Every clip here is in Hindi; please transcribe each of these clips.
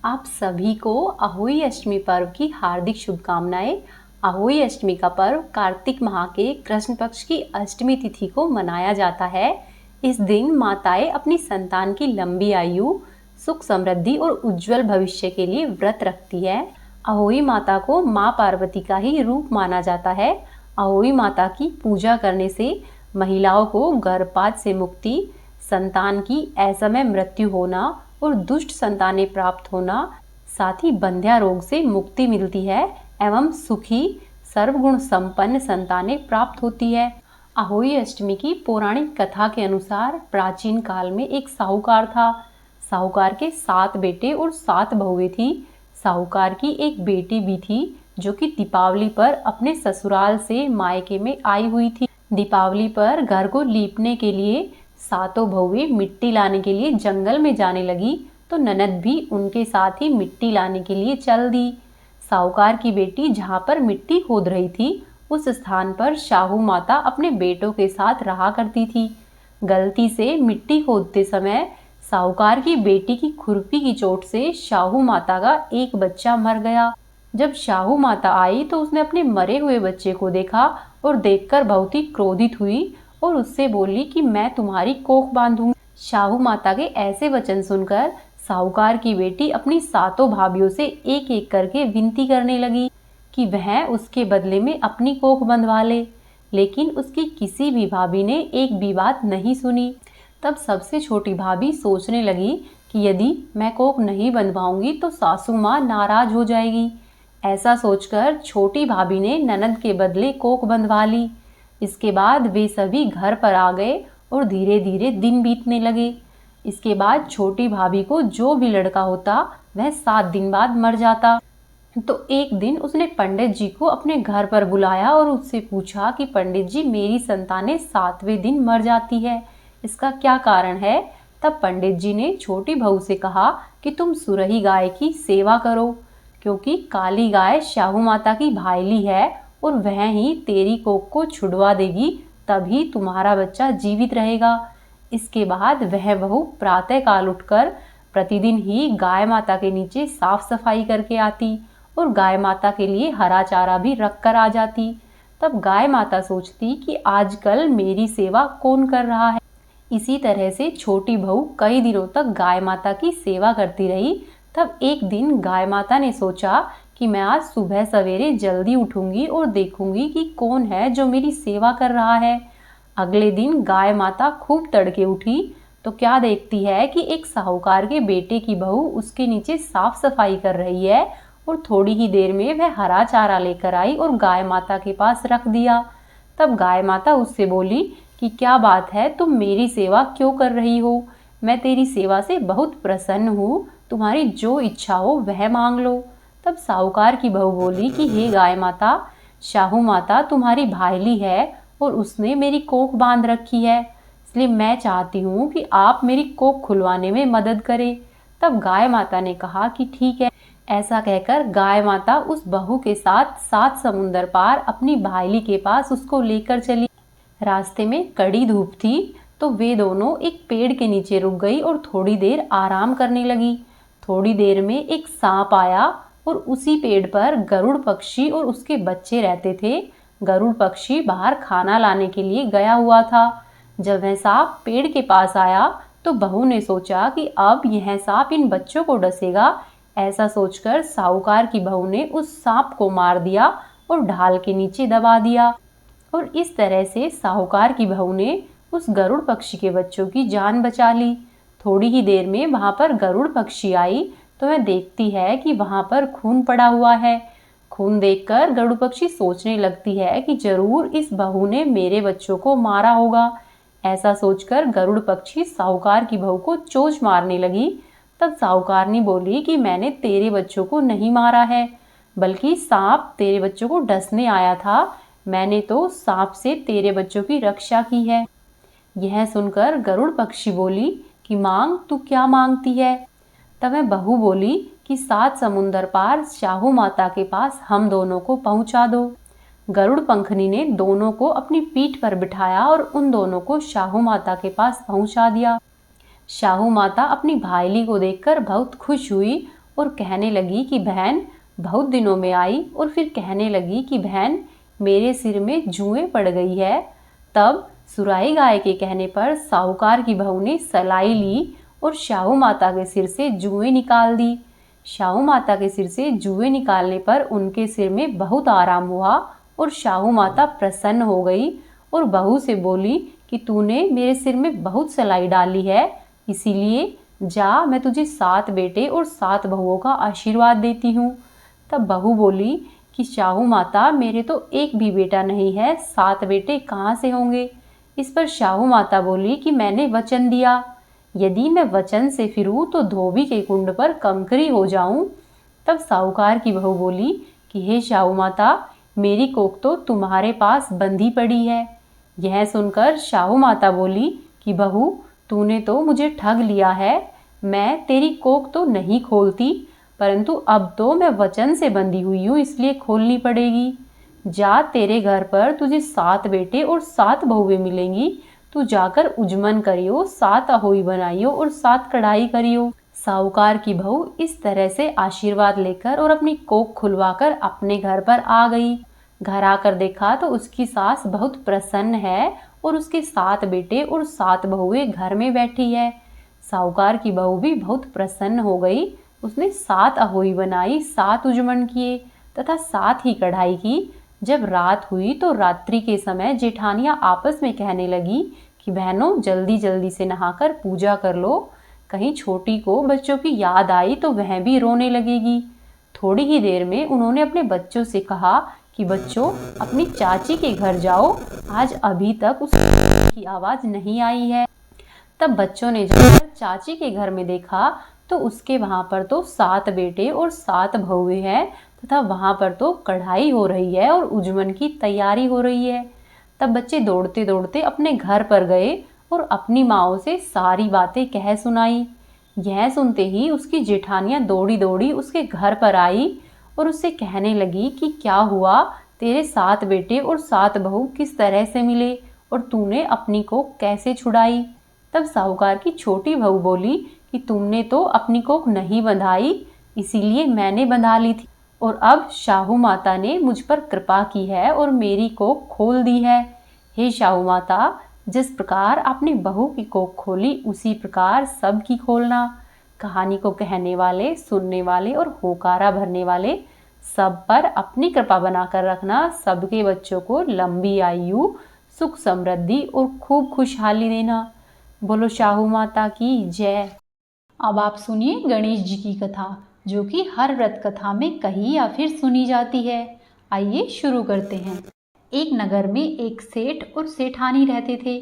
आप सभी को अहोई अष्टमी पर्व की हार्दिक शुभकामनाएं। अहोई अष्टमी का पर्व कार्तिक माह के कृष्ण पक्ष की अष्टमी तिथि को मनाया जाता है। इस दिन माताएं अपनी संतान की लंबी आयु, सुख समृद्धि और उज्जवल भविष्य के लिए व्रत रखती है। अहोई माता को मां पार्वती का ही रूप माना जाता है। अहोई माता की पूजा करने से महिलाओं को गर्भपात से मुक्ति, संतान की असमय मृत्यु होना और दुष्ट संतानें प्राप्त होना, साथ ही बंध्या रोग से मुक्ति मिलती है एवं सुखी सर्वगुण संपन्न संतानें प्राप्त होती है। अहोई अष्टमी की पौराणिक कथा के अनुसार प्राचीन काल में एक साहूकार था। साहूकार के 7 बेटे और 7 बहुएं थी। साहूकार की एक बेटी भी थी जो कि दीपावली पर अपने ससुराल से मायके में आई हुई थी। दीपावली पर घर को लीपने के लिए सातों बहुएं मिट्टी लाने के लिए जंगल में जाने लगी तो ननद भी उनके साथ ही मिट्टी लाने के लिए चल दी। साहूकार की बेटी जहां पर मिट्टी खोद रही थी उस स्थान पर शाहू माता अपने बेटों के साथ रहा करती थी। गलती से मिट्टी खोदते समय साहूकार की बेटी की खुरपी की चोट से शाहू माता का एक बच्चा मर गया। जब शाहू माता आई तो उसने अपने मरे हुए बच्चे को देखा और देखकर बहुत ही क्रोधित हुई और उससे बोली कि मैं तुम्हारी कोख बांधूंगी। शाहू माता के ऐसे वचन सुनकर साहूकार की बेटी अपनी सातों भाभियों से एक एक करके विनती करने लगी कि वह उसके बदले में अपनी कोख बंधवा ले, लेकिन उसकी किसी भी भाभी ने एक भी बात नहीं सुनी। तब सबसे छोटी भाभी सोचने लगी कि यदि मैं कोख नहीं बंधवाऊंगी तो सासू माँ नाराज हो जाएगी। ऐसा सोचकर छोटी भाभी ने ननद के बदले कोख बंधवा ली। इसके बाद वे सभी घर पर आ गए और धीरे धीरे दिन बीतने लगे। इसके बाद छोटी भाभी को जो भी लड़का होता वह 7 दिन बाद मर जाता। तो एक दिन उसने पंडित जी को अपने घर पर बुलाया और उससे पूछा कि पंडित जी, मेरी संतानें 7वें दिन मर जाती है, इसका क्या कारण है। तब पंडित जी ने छोटी बहू से कहा कि तुम सुरही गाय की सेवा करो, क्योंकि काली गाय शाहू माता की भाईली है और वह ही तेरी कोख को छुड़वा देगी, तभी तुम्हारा बच्चा जीवित रहेगा। इसके बाद वह बहू प्रातः काल उठकर प्रतिदिन ही गाय माता के नीचे साफ सफाई करके आती और गाय माता के लिए हरा चारा भी रख कर आ जाती। तब गाय माता सोचती कि आजकल मेरी सेवा कौन कर रहा है। इसी तरह से छोटी बहू कई दिनों तक गाय माता की सेवा करती रही। तब एक दिन गाय माता ने सोचा कि मैं आज सुबह सवेरे जल्दी उठूंगी और देखूंगी कि कौन है जो मेरी सेवा कर रहा है। अगले दिन गाय माता खूब तड़के उठी तो क्या देखती है कि एक साहूकार के बेटे की बहू उसके नीचे साफ सफाई कर रही है और थोड़ी ही देर में वह हरा चारा लेकर आई और गाय माता के पास रख दिया। तब गाय माता उससे बोली कि क्या बात है, तुम मेरी सेवा क्यों कर रही हो। मैं तेरी सेवा से बहुत प्रसन्न हूँ, तुम्हारी जो इच्छा हो वह मांग लो। तब साहूकार की बहू बोली कि हे गाय माता, शाहू माता तुम्हारी भाईली है और उसने मेरी कोख बांध रखी है, इसलिए मैं चाहती हूँ कि आप मेरी कोख खुलवाने में मदद करें। तब गाय माता ने कहा कि ठीक है। ऐसा कहकर गाय माता उस बहू के साथ 7 समुंदर पार अपनी भाईली के पास उसको लेकर चली। रास्ते में कड़ी धूप थी तो वे दोनों एक पेड़ के नीचे रुक गई और थोड़ी देर आराम करने लगी। थोड़ी देर में एक सांप आया और उसी पेड़ पर गरुड़ पक्षी और उसके बच्चे रहते थे। गरुड़ पक्षी बाहर खाना लाने के लिए गया हुआ था। जब वह सांप पेड़ के पास आया तो बहू ने सोचा कि अब यह सांप इन बच्चों को डसेगा। ऐसा सोचकर साहूकार की बहू ने उस सांप को मार दिया और ढाल के नीचे दबा दिया और इस तरह से साहूकार की बहू ने उस गरुड़ पक्षी के बच्चों की जान बचा ली। थोड़ी ही देर में वहां पर गरुड़ पक्षी आई तो वह देखती है कि वहां पर खून पड़ा हुआ है। खून देखकर गरुड़ पक्षी सोचने लगती है कि जरूर इस बहू ने मेरे बच्चों को मारा होगा। ऐसा सोचकर गरुड़ पक्षी साहूकार की बहू को चोंच मारने लगी। तब साहूकारनी बोली कि मैंने तेरे बच्चों को नहीं मारा है, बल्कि सांप तेरे बच्चों को डसने आया था। मैंने तो सांप से तेरे बच्चों की रक्षा की है। यह सुनकर गरुड़ पक्षी बोली कि मांग, तू क्या मांगती है। तब वह बहू बोली कि 7 समुंदर पार शाहू माता के पास हम दोनों को पहुंचा दो। गरुड़ पंखनी ने दोनों को अपनी पीठ पर बिठाया और उन दोनों को शाहू माता के पास पहुंचा दिया। शाहू माता अपनी भाईली को देखकर बहुत खुश हुई और कहने लगी कि बहन बहुत दिनों में आई, और फिर कहने लगी कि बहन मेरे सिर में जुएं पड़ गई है। तब सुराही गाय के कहने पर साहूकार की बहू ने सलाई ली और शाहू माता के सिर से जुएं निकाल दी। शाहू माता के सिर से जुएं निकालने पर उनके सिर में बहुत आराम हुआ और शाहू माता प्रसन्न हो गई और बहू से बोली कि तूने मेरे सिर में बहुत सलाई डाली है, इसीलिए जा, मैं तुझे 7 बेटे और 7 बहुओं का आशीर्वाद देती हूँ। तब बहू बोली कि शाहू माता मेरे तो एक भी बेटा नहीं है, 7 बेटे कहाँ से होंगे। इस पर शाहू माता बोली कि मैंने वचन दिया, यदि मैं वचन से फिरूं तो धोबी के कुंड पर कंकरी हो जाऊं। तब साहूकार की बहू बोली कि हे शाहू माता, मेरी कोख तो तुम्हारे पास बंधी पड़ी है। यह सुनकर शाहू माता बोली कि बहू तूने तो मुझे ठग लिया है, मैं तेरी कोख तो नहीं खोलती, परंतु अब तो मैं वचन से बंधी हुई हूँ, इसलिए खोलनी पड़ेगी। जा, तेरे घर पर तुझे 7 बेटे और 7 बहुएं मिलेंगी, तू जाकर उजमन करियो, 7 अहोई बनाइयो और 7 कढ़ाई करियो। साहूकार की बहू इस तरह से आशीर्वाद लेकर और अपनी कोख खुलवाकर अपने घर पर आ गई। घर आकर देखा तो उसकी सास बहुत प्रसन्न है और उसके 7 बेटे और 7 बहुएं घर में बैठी है। साहूकार की बहू भी बहुत प्रसन्न हो गई। उसने 7 अहोई बनाई, 7 उजमन किए तथा 7 ही कढ़ाई की। जब रात हुई तो रात्रि के समय जेठानियां आपस में कहने लगी कि बहनों जल्दी जल्दी से नहाकर पूजा कर लो, कहीं छोटी को बच्चों की याद आई तो वह भी रोने लगेगी। थोड़ी ही देर में उन्होंने अपने बच्चों से कहा कि बच्चों अपनी चाची के घर जाओ, आज अभी तक उसकी आवाज़ नहीं आई है। तब बच्चों ने जाकर चाची के घर में देखा तो उसके वहाँ पर तो 7 बेटे और 7 बहुएं हैं तथा वहाँ पर तो कढ़ाई हो रही है और उजमन की तैयारी हो रही है। तब बच्चे दौड़ते दौड़ते अपने घर पर गए और अपनी माँओं से सारी बातें कह सुनाई। यह सुनते ही उसकी जेठानियाँ दौड़ी दौड़ी उसके घर पर आई और उससे कहने लगी कि क्या हुआ, तेरे 7 बेटे और 7 बहू किस तरह से मिले और तूने अपनी कोख कैसे छुड़ाई। तब साहूकार की छोटी बहू बोली कि तुमने तो अपनी कोख नहीं बंधाई, इसीलिए मैंने बंधा ली थी, और अब शाहू माता ने मुझ पर कृपा की है और मेरी कोख खोल दी है। हे शाहू माता, जिस प्रकार आपने बहू की कोख खोली उसी प्रकार सबकी खोलना। कहानी को कहने वाले, सुनने वाले और होकारा भरने वाले सब पर अपनी कृपा बनाकर रखना। सबके बच्चों को लंबी आयु, सुख समृद्धि और खूब खुशहाली देना। बोलो शाहू माता की जय। अब आप सुनिए गणेश जी की कथा, जो कि हर व्रत कथा में कही या फिर सुनी जाती है। आइए शुरू करते हैं। एक नगर में एक सेठ और सेठानी रहते थे।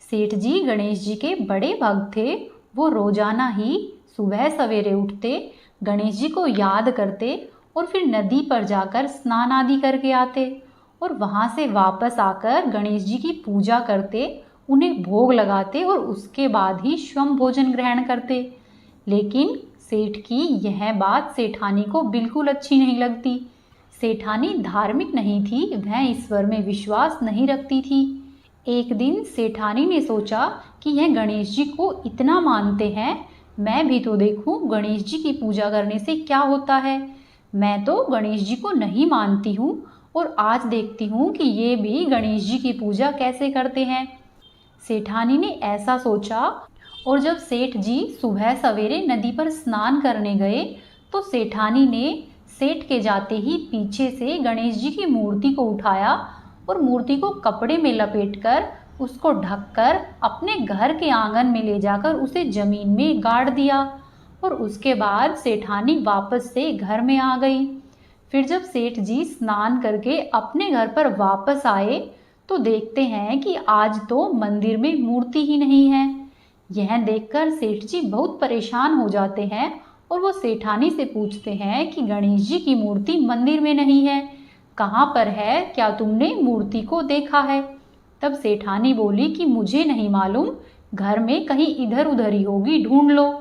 सेठ जी गणेश जी के बड़े भक्त थे। वो रोजाना ही सुबह सवेरे उठते, गणेश जी को याद करते और फिर नदी पर जाकर स्नान आदि करके आते और वहाँ से वापस आकर गणेश जी की पूजा करते, उन्हें भोग लगाते और उसके बाद ही स्वयं भोजन ग्रहण करते। लेकिन सेठ की यह बात सेठानी को बिल्कुल अच्छी नहीं लगती। सेठानी धार्मिक नहीं थी, वह ईश्वर में विश्वास नहीं रखती थी। एक दिन सेठानी ने सोचा कि यह गणेश जी को इतना मानते हैं, मैं भी तो देखूं गणेश जी की पूजा करने से क्या होता है। मैं तो गणेश जी को नहीं मानती हूँ और आज देखती हूँ कि ये भी गणेश जी की पूजा कैसे करते हैं। सेठानी ने ऐसा सोचा और जब सेठ जी सुबह सवेरे नदी पर स्नान करने गए तो सेठानी ने सेठ के जाते ही पीछे से गणेश जी की मूर्ति को उठाया और मूर्ति को कपड़े में लपेटकर उसको ढककर अपने घर के आंगन में ले जाकर उसे जमीन में गाड़ दिया और उसके बाद सेठानी वापस से घर में आ गई। फिर जब सेठ जी स्नान करके अपने घर पर वापस आए तो देखते हैं कि आज तो मंदिर में मूर्ति ही नहीं है। यह देखकर सेठ जी बहुत परेशान हो जाते हैं और वो सेठानी से पूछते हैं कि गणेश जी की मूर्ति मंदिर में नहीं है, कहाँ पर है, क्या तुमने मूर्ति को देखा है। तब सेठानी बोली कि मुझे नहीं मालूम, घर में कहीं इधर उधर ही होगी, ढूंढ लो।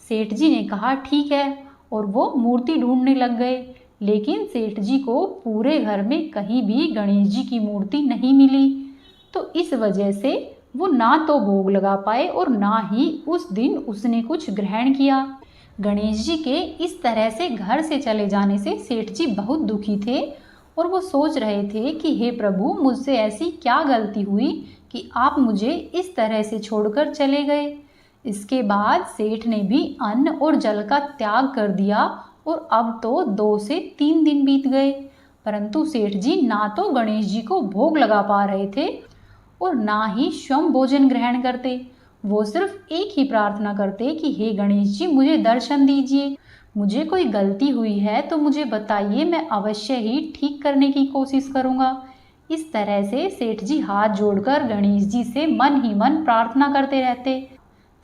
सेठ जी ने कहा ठीक है और वो मूर्ति ढूंढने लग गए। लेकिन सेठ जी को पूरे घर में कहीं भी गणेश जी की मूर्ति नहीं मिली, तो इस वजह से वो ना तो भोग लगा पाए और ना ही उस दिन उसने कुछ ग्रहण किया। गणेश जी के इस तरह से घर से चले जाने से सेठ जी बहुत दुखी थे और वो सोच रहे थे कि हे प्रभु, मुझसे ऐसी क्या गलती हुई कि आप मुझे इस तरह से छोड़कर चले गए। इसके बाद सेठ ने भी अन्न और जल का त्याग कर दिया और अब तो 2 से 3 दिन बीत गए, परंतु सेठ जी ना तो गणेश जी को भोग लगा पा रहे थे और ना ही स्वयं भोजन ग्रहण करते। वो सिर्फ एक ही प्रार्थना करते कि हे गणेश जी, मुझे दर्शन दीजिए, मुझे कोई गलती हुई है तो मुझे बताइए, मैं अवश्य ही ठीक करने की कोशिश करूँगा। इस तरह से सेठ जी हाथ जोड़कर गणेश जी से मन ही मन प्रार्थना करते रहते।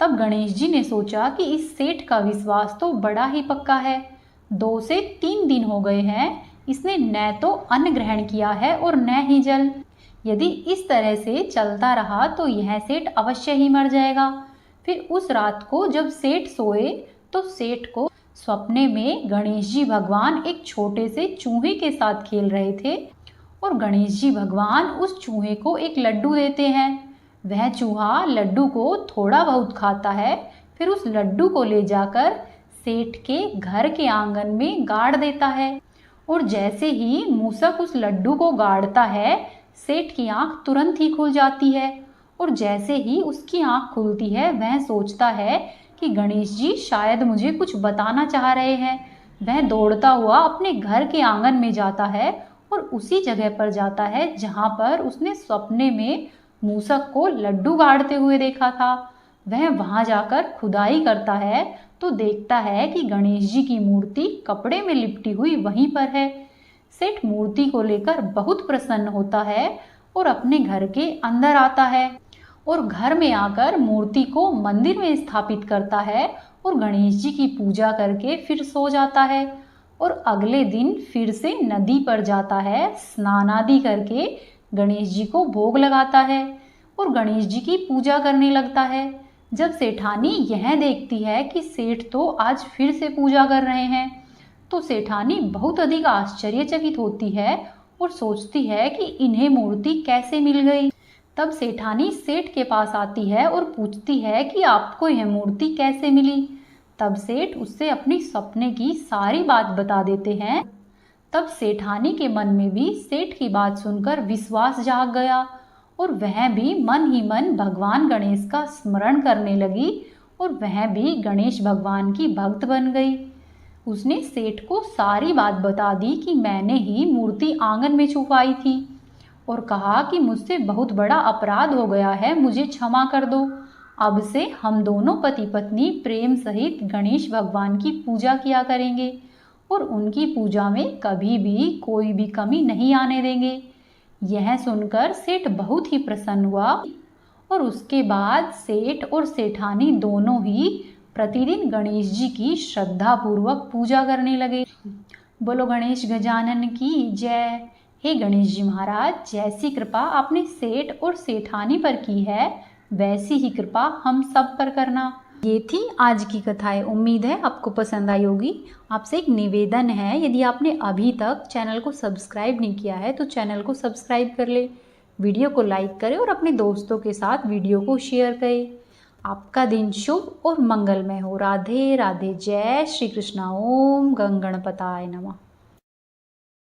तब गणेश जी ने सोचा कि इस सेठ का विश्वास तो बड़ा ही पक्का है। 2 से 3 दिन हो गए हैं, इसने न तो अन्न ग्रहण किया है और न ही जल। यदि इस तरह से चलता रहा तो यह सेठ अवश्य ही मर जाएगा। फिर उस रात को जब सेठ सोए तो सेठ को सपने में गणेश जी भगवान एक छोटे से चूहे के साथ खेल रहे थे और गणेश जी भगवान उस चूहे को एक लड्डू देते हैं। वह चूहा लड्डू को थोड़ा बहुत खाता है, फिर उस लड्डू को ले जाकर सेठ के घर के आंगन में गाड़ देता है और जैसे ही मूसक उस लड्डू को गाड़ता है, सेठ की आंख तुरंत ही खुल जाती है और जैसे ही उसकी आंख खुलती है वह सोचता है कि गणेश जी शायद मुझे कुछ बताना चाह रहे हैं। वह दौड़ता हुआ अपने घर के आंगन में जाता है और उसी जगह पर जाता है जहां पर उसने सपने में मूसक को लड्डू गाड़ते हुए देखा था। वह वहां जाकर खुदाई करता है तो देखता है कि गणेश जी की मूर्ति कपड़े में लिपटी हुई वहीं पर है। सेठ मूर्ति को लेकर बहुत प्रसन्न होता है और अपने घर के अंदर आता है और घर में आकर मूर्ति को मंदिर में स्थापित करता है और गणेश जी की पूजा करके फिर सो जाता है और अगले दिन फिर से नदी पर जाता है, स्नान आदि करके गणेश जी को भोग लगाता है और गणेश जी की पूजा करने लगता है। जब सेठानी यह देखती है कि सेठ तो आज फिर से पूजा कर रहे हैं तो सेठानी बहुत अधिक आश्चर्यचकित होती है और सोचती है कि इन्हें मूर्ति कैसे मिल गई। तब सेठानी सेठ के पास आती है और पूछती है कि आपको यह मूर्ति कैसे मिली। तब सेठ उससे अपनी सपने की सारी बात बता देते हैं। तब सेठानी के मन में भी सेठ की बात सुनकर विश्वास जाग गया और वह भी मन ही मन भगवान गणेश का स्मरण करने लगी और वह भी गणेश भगवान की भक्त बन गई। उसने सेठ को सारी बात बता दी कि मैंने ही मूर्ति आंगन में छुपाई थी और कहा कि मुझसे बहुत बड़ा अपराध हो गया है, मुझे क्षमा कर दो। अब से हम दोनों पति पत्नी प्रेम सहित गणेश भगवान की पूजा किया करेंगे और उनकी पूजा में कभी भी कोई भी कमी नहीं आने देंगे। यह सुनकर सेठ बहुत ही प्रसन्न हुआ और उसके बाद सेठ और सेठानी दोनों ही प्रतिदिन गणेश जी की श्रद्धा पूर्वक पूजा करने लगे। बोलो गणेश गजानन की जय। हे गणेश जी महाराज, जैसी कृपा आपने सेठ और सेठानी पर की है वैसी ही कृपा हम सब पर करना। ये थी आज की कथाएं। उम्मीद है आपको पसंद आई होगी। आपसे एक निवेदन है, यदि आपने अभी तक चैनल को सब्सक्राइब नहीं किया है तो चैनल को सब्सक्राइब कर ले, वीडियो को लाइक करें और अपने दोस्तों के साथ वीडियो को शेयर करें। आपका दिन शुभ और मंगलमय हो। राधे राधे। जय श्री कृष्णा। ओम गंगणपताय नमः।